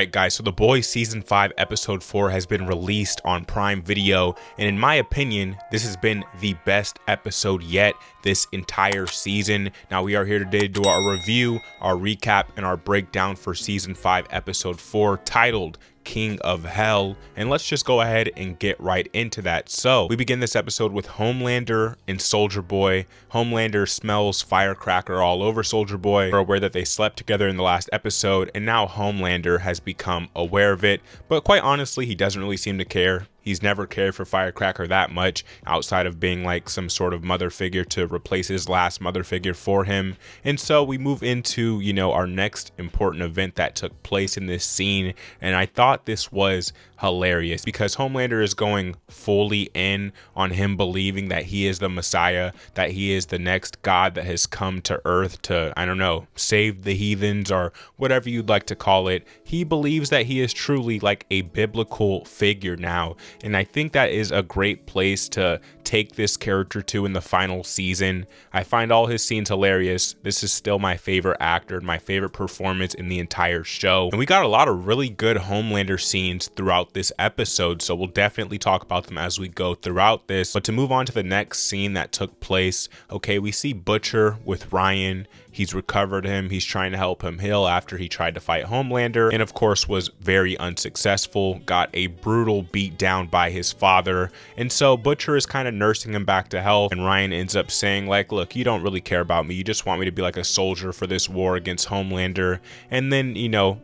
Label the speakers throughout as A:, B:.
A: Alright guys, so The Boys Season 5 Episode 4 has been released on Prime Video, and in my opinion, this has been the best episode yet this entire season. Now we are here today to do our review, our recap, and our breakdown for Season 5 Episode 4 titled King of Hell, and let's just go ahead and get right into that. So we begin this episode with Homelander and Soldier Boy. Homelander smells firecracker all over Soldier Boy. We're aware that they slept together in the last episode, and now Homelander has become aware of it, but quite honestly he doesn't really seem to care. He's never cared for Firecracker that much outside of being like some sort of mother figure to replace his last mother figure for him. And so we move into, our next important event that took place in this scene. And I thought this was hilarious because Homelander is going fully in on him believing that he is the Messiah, that he is the next God that has come to Earth to, I don't know, save the heathens or whatever you'd like to call it. He believes that he is truly like a biblical figure now. And I think that is a great place to take this character to in the final season. I find all his scenes hilarious. This is still my favorite actor and my favorite performance in the entire show. And we got a lot of really good Homelander scenes throughout this episode, so we'll definitely talk about them as we go throughout this. But to move on to the next scene that took place, okay, we see Butcher with Ryan. He's recovered him. He's trying to help him heal after he tried to fight Homelander and of course was very unsuccessful, got a brutal beat down by his father. And so Butcher is kind of nursing him back to health, and Ryan ends up saying like, look, you don't really care about me. You just want me to be like a soldier for this war against Homelander. And then,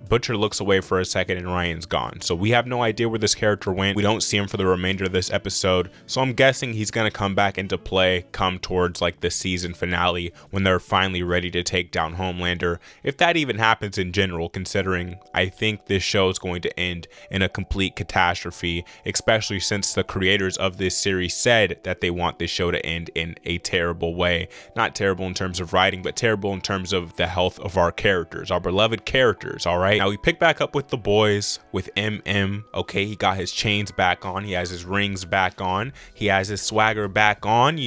A: Butcher looks away for a second and Ryan's gone. So we have no idea where this character went. We don't see him for the remainder of this episode. So I'm guessing he's going to come back into play come towards like the season finale when they're finally ready to take down Homelander, if that even happens in general, considering I think this show is going to end in a complete catastrophe, especially since the creators of this series said that they want this show to end in a terrible way. Not terrible in terms of writing, but terrible in terms of the health of our characters, our beloved characters. All right, now we pick back up with the boys with MM. Okay, he got his chains back on, he has his rings back on, he has his swagger back on.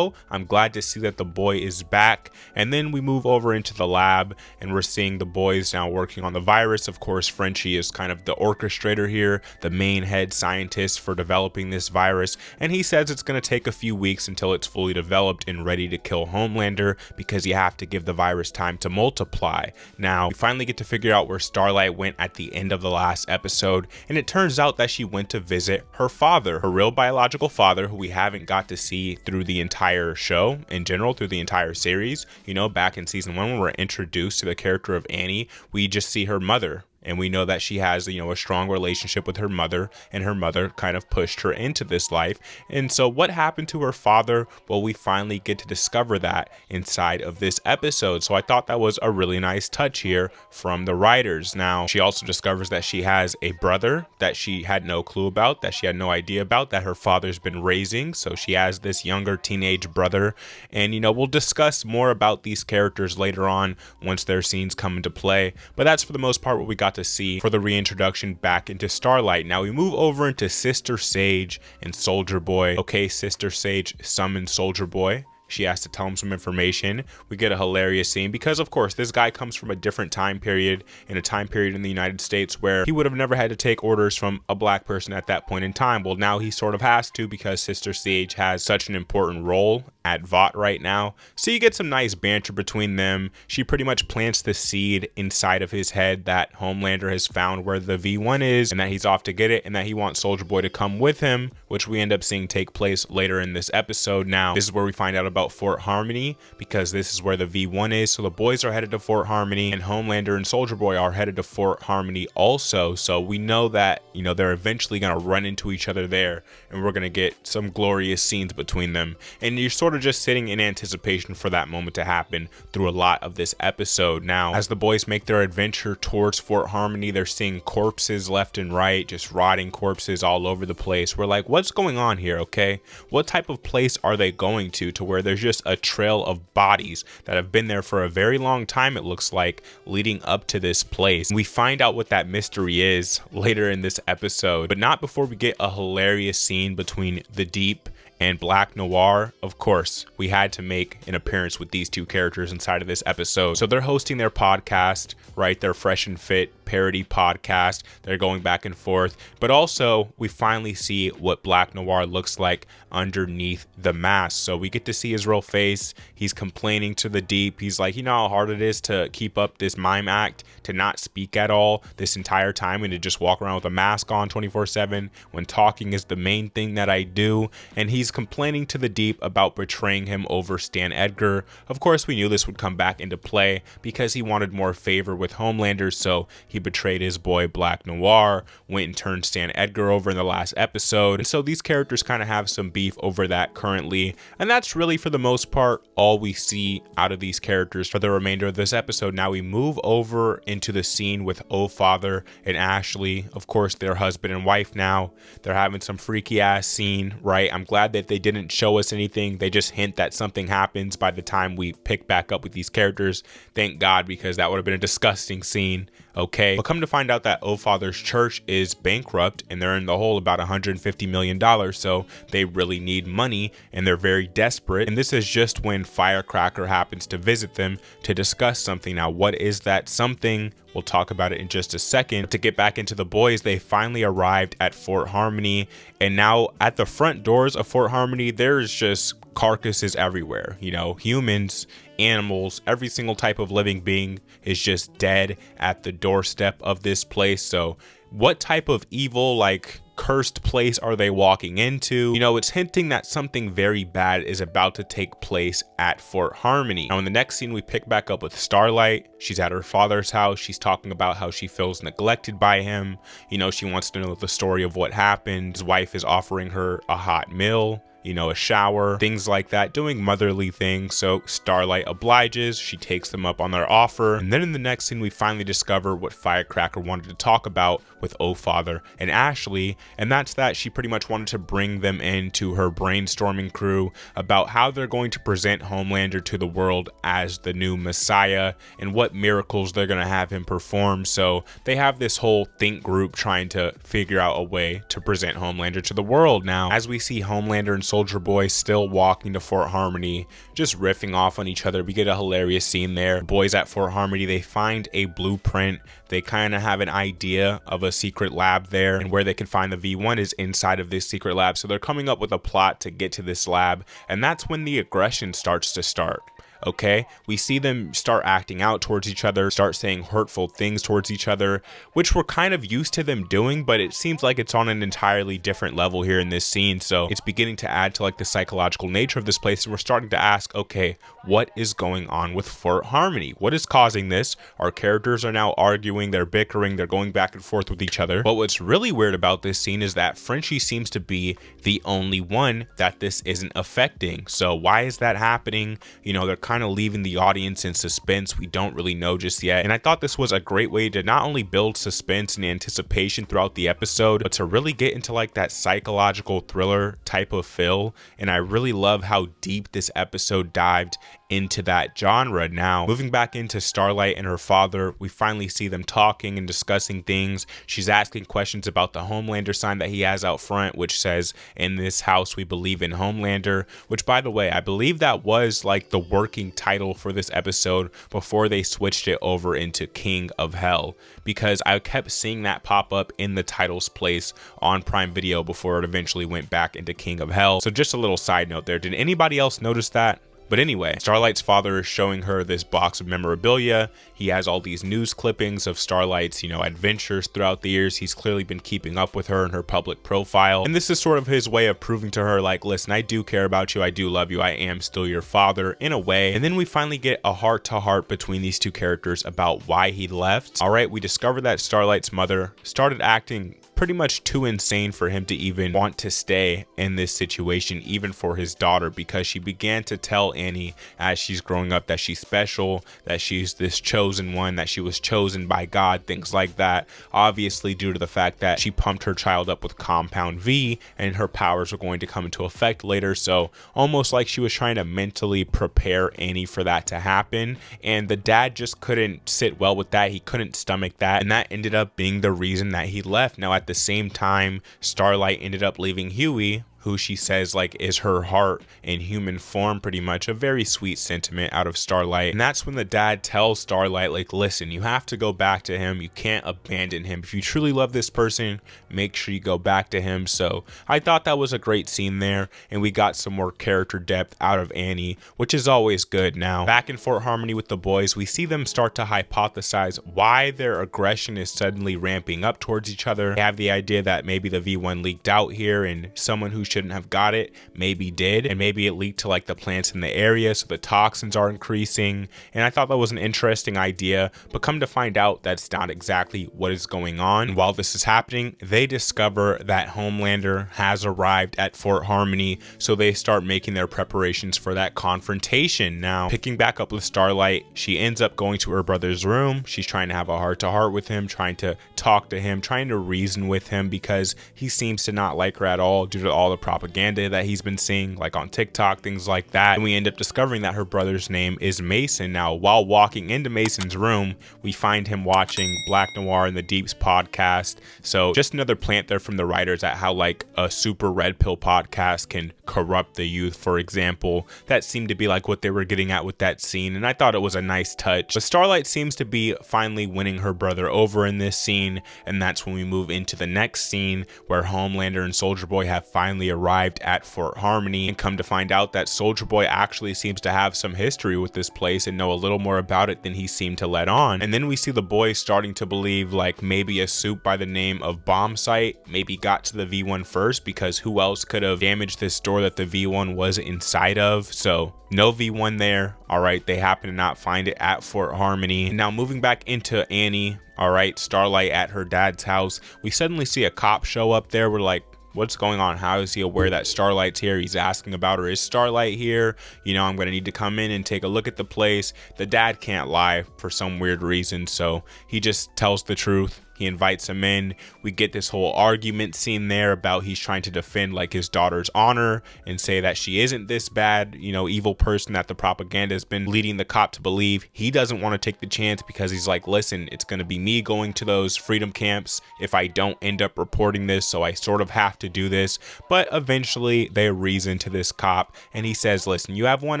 A: I'm glad to see that the boy is back. And then we move over into the lab and we're seeing the boys now working on the virus. Of course, Frenchie is kind of the orchestrator here, the main head scientist for developing this virus, and he says it's going to take a few weeks until it's fully developed and ready to kill Homelander because you have to give the virus time to multiply. Now we finally get to figure out where Starlight went at the end of the last episode, and it turns out that she went to visit her father, her real biological father, who we haven't got to see through the entire show in general, through the entire series. Back in season 1 when we're introduced to the character of Annie, we just see her mother. And we know that she has, a strong relationship with her mother, and her mother kind of pushed her into this life. And so what happened to her father? Well, we finally get to discover that inside of this episode. So I thought that was a really nice touch here from the writers. Now, she also discovers that she has a brother that she had no clue about, that she had no idea about, that her father's been raising. So she has this younger teenage brother. And, we'll discuss more about these characters later on once their scenes come into play. But that's for the most part what we got to see for the reintroduction back into Starlight. Now we move over into Sister Sage and Soldier Boy. Okay, Sister Sage summons Soldier Boy. She has to tell him some information. We get a hilarious scene because, of course, this guy comes from a different time period, in a time period in the United States where he would have never had to take orders from a black person at that point in time. Well, now he sort of has to because Sister Sage has such an important role at Vought right now. So you get some nice banter between them. She pretty much plants the seed inside of his head that Homelander has found where the V1 is and that he's off to get it and that he wants Soldier Boy to come with him, which we end up seeing take place later in this episode. Now, this is where we find out about Fort Harmony because this is where the V1 is. So the boys are headed to Fort Harmony and Homelander and Soldier Boy are headed to Fort Harmony also. So we know that, they're eventually going to run into each other there and we're going to get some glorious scenes between them. And you're sort of just sitting in anticipation for that moment to happen through a lot of this episode. Now, as the boys make their adventure towards Fort Harmony, they're seeing corpses left and right, just rotting corpses all over the place. We're like, what's going on here? Okay, what type of place are they going to where there's just a trail of bodies that have been there for a very long time, it looks like, leading up to this place? We find out what that mystery is later in this episode, but not before we get a hilarious scene between the Deep and Black Noir. Of course, we had to make an appearance with these two characters inside of this episode. So they're hosting their podcast, right? Their Fresh and Fit parody podcast. They're going back and forth, but also we finally see what Black Noir looks like underneath the mask. So we get to see his real face. He's complaining to the deep. He's like, you know how hard it is to keep up this mime act, to not speak at all this entire time and to just walk around with a mask on 24/7 when talking is the main thing that I do. And he's complaining to the deep about betraying him over Stan Edgar. Of course, we knew this would come back into play because he wanted more favor with Homelander, so he betrayed his boy Black Noir, went and turned Stan Edgar over in the last episode. And so these characters kind of have some beef over that currently, and that's really for the most part all we see out of these characters for the remainder of this episode. Now we move over into the scene with Father and Ashley. Of course, they're husband and wife now. They're having some freaky ass scene, right? I'm glad that they didn't show us anything. They just hint that something happens by the time we pick back up with these characters. Thank God, because that would have been a disgusting scene. Okay, but come to find out that Father's church is bankrupt and they're in the hole about $150 million, so they really need money and they're very desperate. And this is just when Firecracker happens to visit them to discuss something. Now, what is that something? We'll talk about it in just a second. To get back into the boys, they finally arrived at Fort Harmony, and now at the front doors of Fort Harmony, there's just carcasses everywhere. You know, humans, animals, every single type of living being is just dead at the doorstep of this place. So what type of evil, like cursed place are they walking into? You know, it's hinting that something very bad is about to take place at Fort Harmony. Now in the next scene, we pick back up with Starlight. She's at her father's house. She's talking about how she feels neglected by him. You know, she wants to know the story of what happened. His wife is offering her a hot meal, you know, a shower, things like that, doing motherly things. So Starlight obliges. She takes them up on their offer. And then in the next scene, we finally discover what Firecracker wanted to talk about with Father and Ashley, and that's that she pretty much wanted to bring them into her brainstorming crew about how they're going to present Homelander to the world as the new Messiah and what miracles they're going to have him perform. So they have this whole think group trying to figure out a way to present Homelander to the world. Now, as we see Homelander and Soldier Boy still walking to Fort Harmony, just riffing off on each other, we get a hilarious scene there. The boys at Fort Harmony, they find a blueprint. They kind of have an idea of a secret lab there, and where they can find the V1 is inside of this secret lab. So they're coming up with a plot to get to this lab, and that's when the aggression starts to start. Okay, we see them start acting out towards each other, start saying hurtful things towards each other, which we're kind of used to them doing, but it seems like it's on an entirely different level here in this scene. So it's beginning to add to like the psychological nature of this place, and we're starting to ask, okay, what is going on with Fort Harmony? What is causing this? Our characters are now arguing, they're bickering, they're going back and forth with each other. But what's really weird about this scene is that Frenchie seems to be the only one that this isn't affecting. So why is that happening? You know, they're kind of leaving the audience in suspense. We don't really know just yet. And I thought this was a great way to not only build suspense and anticipation throughout the episode, but to really get into like that psychological thriller type of feel. And I really love how deep this episode dived into that genre. Now, moving back into Starlight and her father, we finally see them talking and discussing things. She's asking questions about the Homelander sign that he has out front, which says, "In this house, we believe in Homelander," which, by the way, I believe that was like the working title for this episode before they switched it over into King of Hell, because I kept seeing that pop up in the title's place on Prime Video before it eventually went back into King of Hell. So just a little side note there. Did anybody else notice that? But anyway, Starlight's father is showing her this box of memorabilia. He has all these news clippings of Starlight's, you know, adventures throughout the years. He's clearly been keeping up with her and her public profile. And this is sort of his way of proving to her, like, listen, I do care about you. I do love you. I am still your father in a way. And then we finally get a heart-to-heart between these two characters about why he left. All right, we discover that Starlight's mother started acting pretty much too insane for him to even want to stay in this situation, even for his daughter, because she began to tell Annie as she's growing up that she's special, that she's this chosen one, that she was chosen by God, things like that, obviously due to the fact that she pumped her child up with Compound V and her powers were going to come into effect later. So almost like she was trying to mentally prepare Annie for that to happen, and the dad just couldn't sit well with that. He couldn't stomach that, and that ended up being the reason that he left. Now at the same time, Starlight ended up leaving Huey, who she says like is her heart in human form, pretty much. A very sweet sentiment out of Starlight. And that's when the dad tells Starlight, like, listen, you have to go back to him. You can't abandon him. If you truly love this person, make sure you go back to him. So I thought that was a great scene there, and we got some more character depth out of Annie, which is always good. Now back in Fort Harmony with the boys, we see them start to hypothesize why their aggression is suddenly ramping up towards each other. They have the idea that maybe the V1 leaked out here and someone who shouldn't have got it maybe did, and maybe it leaked to like the plants in the area, so the toxins are increasing. And I thought that was an interesting idea, but come to find out that's not exactly what is going on. And while this is happening, they discover that Homelander has arrived at Fort Harmony, so they start making their preparations for that confrontation. Now picking back up with Starlight, she ends up going to her brother's room. She's trying to have a heart-to-heart with him, trying to talk to him, trying to reason with him, because he seems to not like her at all due to all the propaganda that he's been seeing, like on TikTok, things like that. And we end up discovering that her brother's name is Mason. Now while walking into Mason's room, we find him watching Black Noir and the Deeps podcast. So just another plant there from the writers at how like a super red pill podcast can corrupt the youth, for example. That seemed to be like what they were getting at with that scene, and I thought it was a nice touch. But Starlight seems to be finally winning her brother over in this scene, and that's when we move into the next scene where Homelander and Soldier Boy have finally arrived at Fort Harmony, and come to find out that Soldier Boy actually seems to have some history with this place and know a little more about it than he seemed to let on. And then we see the boys starting to believe like maybe a Supe by the name of Bombsight maybe got to the V1 first, because who else could have damaged this door that the V1 was inside of? So no V1 there. All right, they happen to not find it at Fort Harmony. And now moving back into Annie, all right, Starlight at her dad's house, we suddenly see a cop show up there. We're like, what's going on? How is he aware that Starlight's here? He's asking about her. Is Starlight here? You know, I'm going to need to come in and take a look at the place. The dad can't lie for some weird reason, so he just tells the truth. He invites him in. We get this whole argument scene there about he's trying to defend like his daughter's honor and say that she isn't this bad, you know, evil person that the propaganda has been leading the cop to believe. He doesn't want to take the chance because he's like, listen, it's going to be me going to those freedom camps if I don't end up reporting this, so I sort of have to do this. But eventually they reason to this cop, and he says, listen, you have 1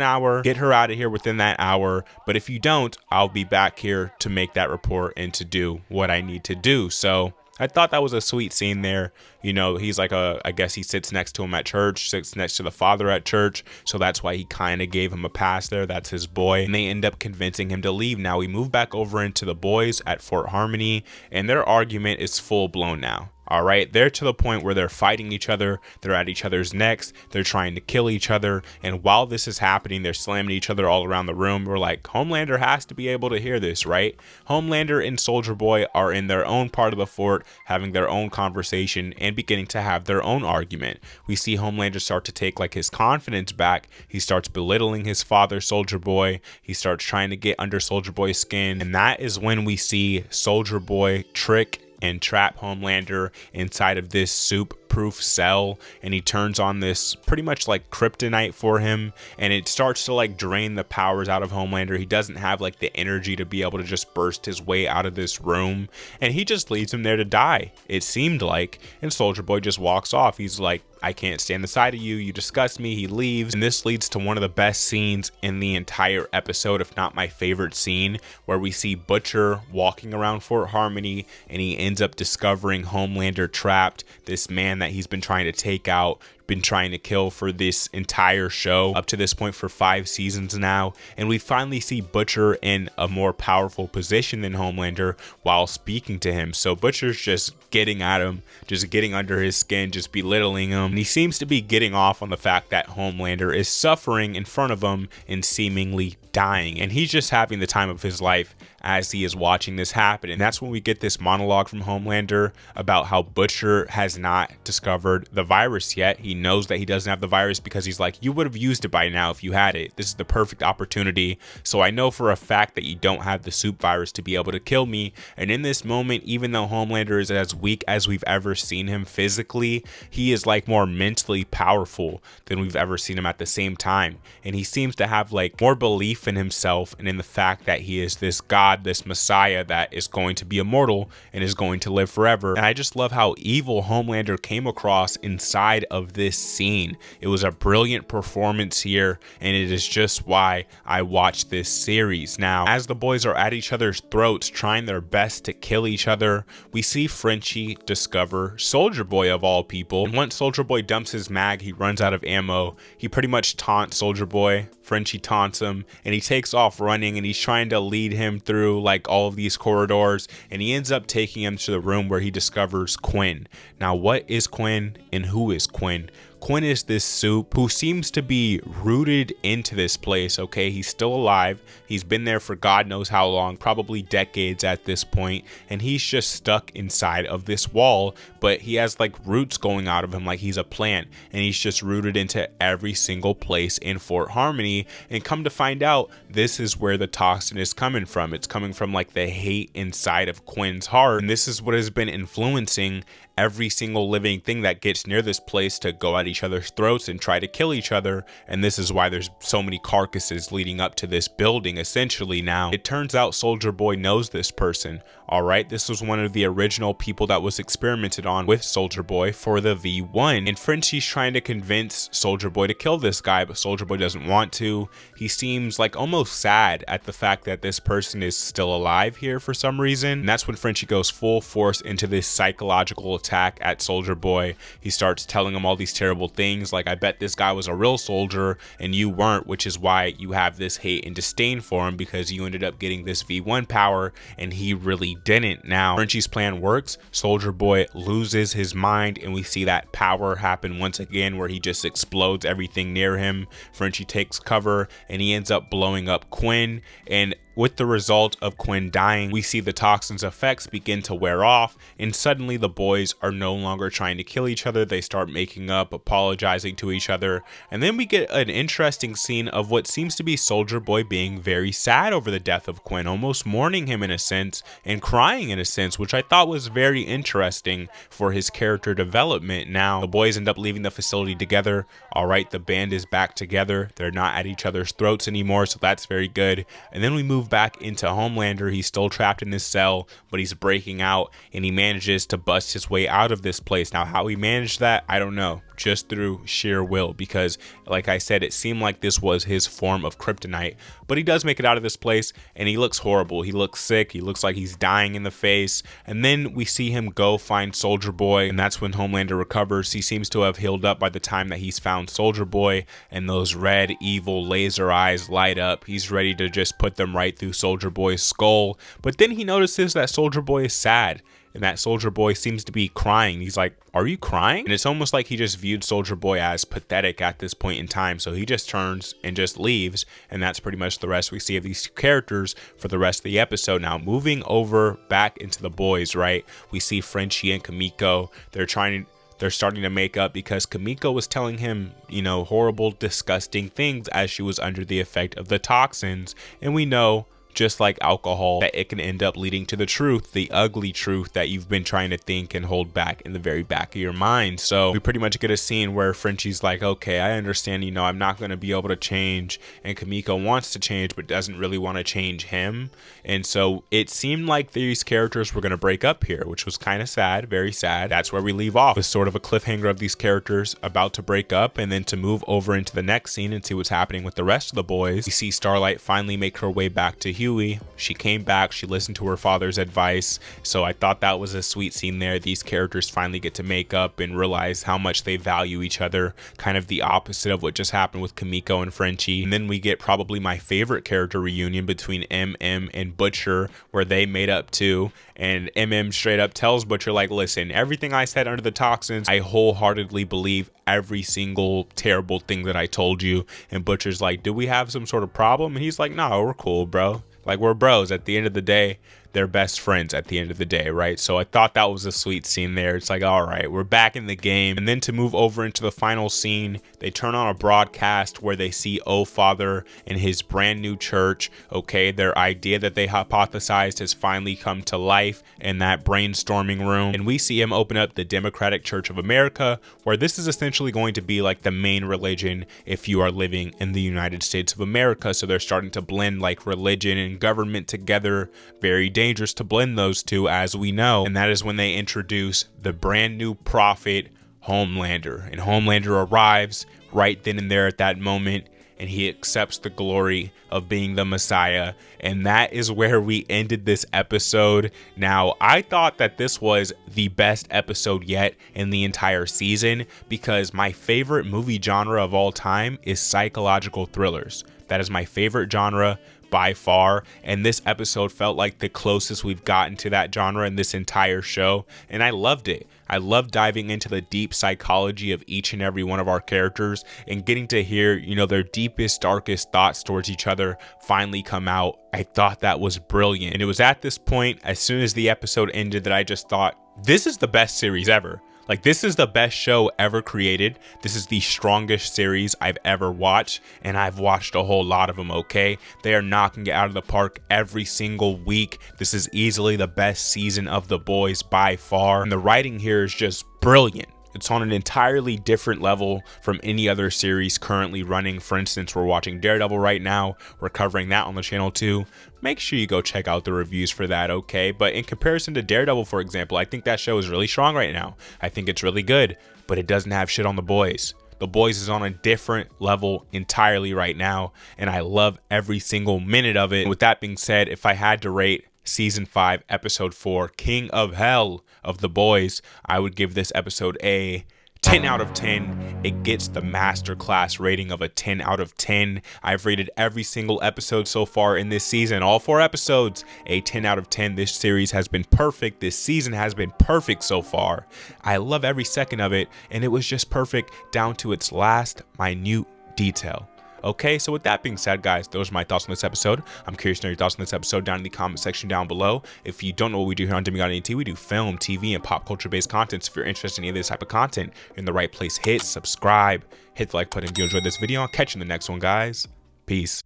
A: hour, get her out of here within that hour, but if you don't, I'll be back here to make that report and to do what I need to do. So I thought that was a sweet scene there. You know, he's like I guess he sits next to him at church, sits next to the father at church, so that's why he kind of gave him a pass there. That's his boy, and they end up convincing him to leave. Now we move back over into the boys at Fort Harmony, and their argument is full blown now. All right, they're to the point where they're fighting each other. They're at each other's necks. They're trying to kill each other. And while this is happening, they're slamming each other all around the room. We're like, Homelander has to be able to hear this, right? Homelander and Soldier Boy are in their own part of the fort, having their own conversation and beginning to have their own argument. We see Homelander start to take like his confidence back. He starts belittling his father, Soldier Boy. He starts trying to get under Soldier Boy's skin. And that is when we see Soldier Boy trick and trap Homelander inside of this Supe-proof cell, and he turns on this pretty much like kryptonite for him, and it starts to like drain the powers out of Homelander. He doesn't have like the energy to be able to just burst his way out of this room, and he just leaves him there to die, it seemed like. And Soldier Boy just walks off. He's like, I can't stand the sight of you, you disgust me. He leaves, and this leads to one of the best scenes in the entire episode, if not my favorite scene, where we see Butcher walking around Fort Harmony, and he ends up discovering Homelander trapped, this man that he's been trying to take out, been trying to kill for this entire show up to this point for 5 seasons now. And we finally see Butcher in a more powerful position than Homelander while speaking to him. So Butcher's just getting at him, just getting under his skin, just belittling him. And he seems to be getting off on the fact that Homelander is suffering in front of him and seemingly dying, and he's just having the time of his life as he is watching this happen. And that's when we get this monologue from Homelander about how Butcher has not discovered the virus yet. He knows that he doesn't have the virus because he's like, you would have used it by now if you had it. This is the perfect opportunity. So I know for a fact that you don't have the Supe virus to be able to kill me. And in this moment, even though Homelander is as weak as we've ever seen him physically, he is like more mentally powerful than we've ever seen him at the same time. And he seems to have like more belief in himself and in the fact that he is this god god, this messiah that is going to be immortal and is going to live forever. And I just love how evil Homelander came across inside of this scene. It was a brilliant performance here, and it is just why I watched this series. Now, as the boys are at each other's throats trying their best to kill each other, we see Frenchie discover Soldier Boy of all people. And once Soldier Boy dumps his mag, he runs out of ammo. He pretty much taunts Soldier Boy. Frenchie taunts him, and he takes off running, and he's trying to lead him through like all of these corridors, and he ends up taking him to the room where he discovers Quinn. Now, what is Quinn and who is Quinn? Quinn is this Supe who seems to be rooted into this place, okay? He's still alive. He's been there for God knows how long, probably decades at this point, and he's just stuck inside of this wall, but he has like roots going out of him like he's a plant, and he's just rooted into every single place in Fort Harmony. And come to find out, this is where the toxin is coming from. It's coming from like the hate inside of Quinn's heart, and this is what has been influencing every single living thing that gets near this place to go at each other's throats and try to kill each other. And this is why there's so many carcasses leading up to this building essentially. Now, it turns out Soldier Boy knows this person. All right, this was one of the original people that was experimented on with Soldier Boy for the V1, and Frenchie's trying to convince Soldier Boy to kill this guy, but Soldier Boy doesn't want to. He seems like almost sad at the fact that this person is still alive here for some reason, and that's when Frenchie goes full force into this psychological attack at Soldier Boy. He starts telling him all these terrible things like, I bet this guy was a real soldier and you weren't, which is why you have this hate and disdain for him, because you ended up getting this V1 power and he really didn't. Now, Frenchie's plan works. Soldier Boy loses his mind, and we see that power happen once again where he just explodes everything near him. Frenchie takes cover, and he ends up blowing up Quinn, and with the result of Quinn dying, we see the toxin's effects begin to wear off, and suddenly the boys are no longer trying to kill each other. They start making up, apologizing to each other, and then we get an interesting scene of what seems to be Soldier Boy being very sad over the death of Quinn, almost mourning him in a sense, and crying in a sense, which I thought was very interesting for his character development. Now, the boys end up leaving the facility together. All right, the band is back together. They're not at each other's throats anymore, so that's very good. And then we move back into Homelander. He's still trapped in this cell, but he's breaking out, and he manages to bust his way out of this place. Now, how he managed that, I don't know, just through sheer will, because like I said, it seemed like this was his form of kryptonite, but he does make it out of this place, and he looks horrible. He looks sick. He looks like he's dying in the face. And then we see him go find Soldier Boy, and that's when Homelander recovers. He seems to have healed up by the time that he's found Soldier Boy, and those red evil laser eyes light up. He's ready to just put them right through Soldier Boy's skull, but then he notices that Soldier Boy is sad, and that Soldier Boy seems to be crying. He's like, are you crying? And it's almost like he just viewed Soldier Boy as pathetic at this point in time, so he just turns and just leaves, and that's pretty much the rest we see of these characters for the rest of the episode. Now, moving over back into the boys, right, we see Frenchie and Kimiko. They're starting to make up because Kimiko was telling him, you know, horrible, disgusting things as she was under the effect of the toxins. And we know, just like alcohol, that it can end up leading to the truth, the ugly truth that you've been trying to think and hold back in the very back of your mind. So we pretty much get a scene where Frenchie's like, okay, I understand, you know, I'm not going to be able to change, and Kimiko wants to change but doesn't really want to change him. And so it seemed like these characters were going to break up here, which was kind of sad, very sad. That's where we leave off, with sort of a cliffhanger of these characters about to break up, and then to move over into the next scene and see what's happening with the rest of the boys. We see Starlight finally make her way back to Huey. She came back, she listened to her father's advice, so I thought that was a sweet scene there. These characters finally get to make up and realize how much they value each other, kind of the opposite of what just happened with Kimiko and Frenchie. And then we get probably my favorite character reunion between MM and Butcher, where they made up too, and MM straight up tells Butcher, like, listen, everything I said under the toxins, I wholeheartedly believe every single terrible thing that I told you. And Butcher's like, do we have some sort of problem? And he's like, no, we're cool, bro. Like, we're bros. At the end of the day, they're best friends at the end of the day, right? So I thought that was a sweet scene there. It's like, all right, we're back in the game. And then to move over into the final scene, they turn on a broadcast where they see Father in his brand new church. Okay, their idea that they hypothesized has finally come to life in that brainstorming room. And we see him open up the Democratic Church of America, where this is essentially going to be like the main religion if you are living in the United States of America. So they're starting to blend like religion and government together. Very dangerous to blend those two, as we know. And that is when they introduce the brand new prophet, Homelander. And Homelander arrives right then and there at that moment, and he accepts the glory of being the Messiah. And that is where we ended this episode. Now, I thought that this was the best episode yet in the entire season, because my favorite movie genre of all time is psychological thrillers. That is my favorite genre by far, and this episode felt like the closest we've gotten to that genre in this entire show, and I loved it. I love diving into the deep psychology of each and every one of our characters and getting to hear, you know, their deepest, darkest thoughts towards each other finally come out. I thought that was brilliant. And it was at this point, as soon as the episode ended, that I just thought, this is the best series ever. Like, this is the best show ever created. This is the strongest series I've ever watched, and I've watched a whole lot of them, okay? They are knocking it out of the park every single week. This is easily the best season of The Boys by far, and the writing here is just brilliant. It's on an entirely different level from any other series currently running. For instance, we're watching Daredevil right now. We're covering that on the channel too. Make sure you go check out the reviews for that, okay? But in comparison to Daredevil, for example, I think that show is really strong right now. I think it's really good, but it doesn't have shit on The Boys. The Boys is on a different level entirely right now, and I love every single minute of it. And with that being said, if I had to rate Season 5, Episode 4, King of Hell of The Boys, I would give this episode a 10 out of 10. It gets the masterclass rating of a 10 out of 10. I've rated every single episode so far in this season, all 4 episodes, a 10 out of 10. This series has been perfect. This season has been perfect so far. I love every second of it, and it was just perfect down to its last minute detail. Okay, so with that being said, guys, those are my thoughts on this episode. I'm curious to know your thoughts on this episode down in the comment section down below. If you don't know what we do here on Demigod AT, we do film, TV, and pop culture based content. So if you're interested in any of this type of content, you're in the right place. Hit subscribe, hit the like button if you enjoyed this video. I'll catch you in the next one, guys. Peace.